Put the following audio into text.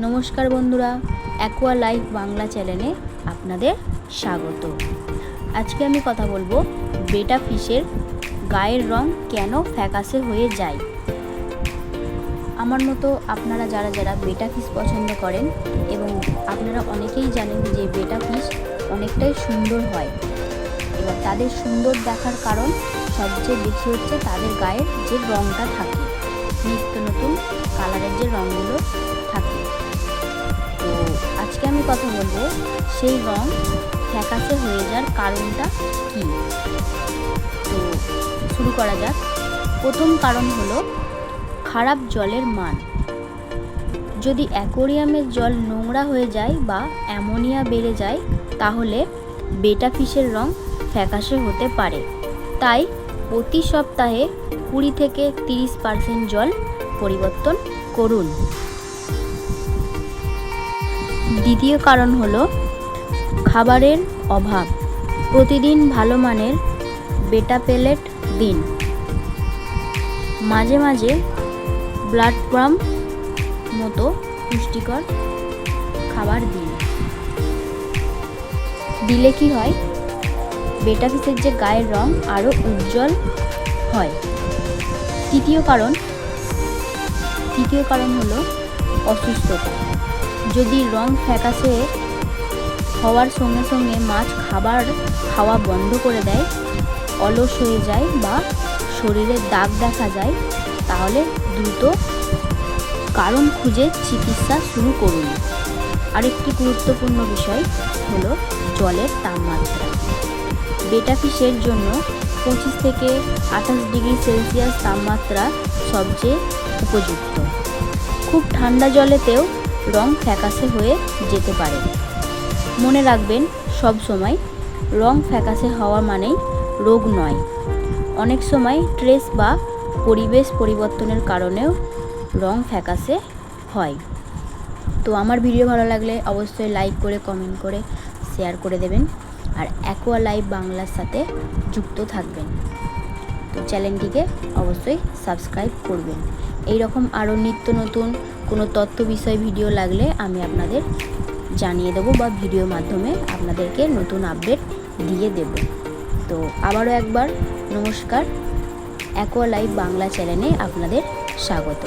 নমস্কার বন্ধুরা, aqua life Bangla চ্যানেলে আপনাদের স্বাগত। আজকে আমি কথা বলবো বেটা ফিশের গায়ের রং কেন ফ্যাকাশে হয়ে যায়। আমার মতো আপনারা যারা যারা বেটা ফিশ পছন্দ করেন এবং আপনারা অনেকেই জানেন যে বেটা ফিশ অনেকটাই সুন্দর হয়, এবার তাদের সুন্দর দেখার কারণ সবচেয়ে বেশি হচ্ছে তাদের গায়ের যে রঙটা থাকে, নিত্য নতুন কালারের যে রঙগুলো থাকে। তো আজকে আমি কথা বলবো সেই রং ফ্যাকাশে হয়ে যাওয়ার কারণটা কি। তো শুরু করা যাক। প্রথম কারণ হলো খারাপ জলের মান। যদি অ্যাকোয়ারিয়ামের জল নোংরা হয়ে যায় বা অ্যামোনিয়া বেড়ে যায় তাহলে বেটা ফিশের রং ফ্যাকাশে হতে পারে। তাই প্রতি সপ্তাহে 20 থেকে 30% জল পরিবর্তন করুন। দ্বিতীয় কারণ হলো খাবারের অভাব। প্রতিদিন ভালো মানের বেটা পেলেট দিন, মাঝে মাঝে ব্লাড গ্রাম মতো পুষ্টিকর খাবার দিন। দিলে কি হয়, বেটা ফিশের যে গায়ের রং আরও উজ্জ্বল হয়। তৃতীয় কারণ হলো অসুস্থতা। যদি রং ফ্যাকাশে হওয়ার সঙ্গে সঙ্গে মাছ খাবার খাওয়া বন্ধ করে দেয়, অলস হয়ে যায় বা শরীরে দাগ দেখা যায়, তাহলে দ্রুত কারণ খুঁজে চিকিৎসা শুরু করুন। আরেকটি গুরুত্বপূর্ণ বিষয় হলো জলের তাপমাত্রা। বেটা ফিশের জন্য 25 থেকে 28 ডিগ্রি সেলসিয়াস তাপমাত্রা সবচেয়ে উপযুক্ত। খুব ঠান্ডা জলেতেও রং ফ্যাকাশে হয়ে যেতে পারে। মনে রাখবেন, সব সময় রং ফ্যাকাশে হওয়া মানেই রোগ নয়। অনেক সময় স্ট্রেস বা পরিবেশ পরিবর্তনের কারণেও রং ফ্যাকাশে হয়। তো আমার ভিডিও ভালো লাগলে অবশ্যই লাইক করে, কমেন্ট করে, শেয়ার করে দেবেন। আর অ্যাকোয়া লাইফ বাংলার সাথে যুক্ত থাকবেন। তো চ্যানেলটিকে অবশ্যই সাবস্ক্রাইব করবেন। এই রকম আরও নিত্য নতুন কোনো তথ্য বিষয় ভিডিও লাগলে আমি আপনাদের জানিয়ে দেবো বা ভিডিওর মাধ্যমে আপনাদেরকে নতুন আপডেট দিয়ে দেব। তো আবারও একবার নমস্কার, অ্যাকোয়া লাইফ বাংলা চ্যানেলে আপনাদের স্বাগত।